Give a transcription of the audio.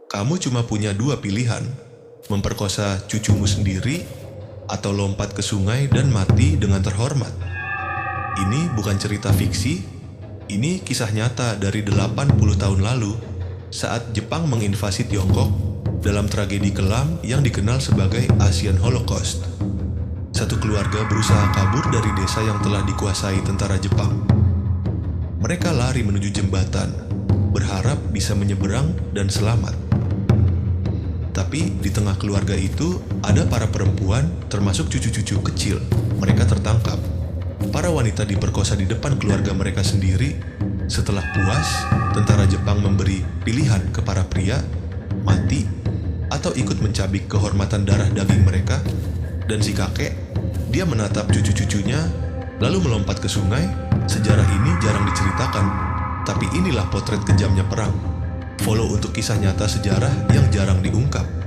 Kamu cuma punya dua pilihan, memperkosa cucumu sendiri atau lompat ke sungai dan mati dengan terhormat. Ini bukan cerita fiksi, ini kisah nyata dari 80 tahun lalu saat Jepang menginvasi Tiongkok dalam tragedi kelam yang dikenal sebagai Asian Holocaust. Satu keluarga berusaha kabur dari desa yang telah dikuasai tentara Jepang. Mereka lari menuju jembatan, berharap bisa menyeberang dan selamat. Tapi di tengah keluarga itu ada para perempuan termasuk cucu-cucu kecil. Mereka tertangkap. Para wanita diperkosa di depan keluarga mereka sendiri. Setelah puas, tentara Jepang memberi pilihan ke para pria, mati, atau ikut mencabik kehormatan darah daging mereka. Dan si kakek, dia menatap cucu-cucunya, lalu melompat ke sungai. Sejarah ini jarang diceritakan, tapi inilah potret kejamnya perang. Follow untuk kisah nyata sejarah yang jarang diungkap.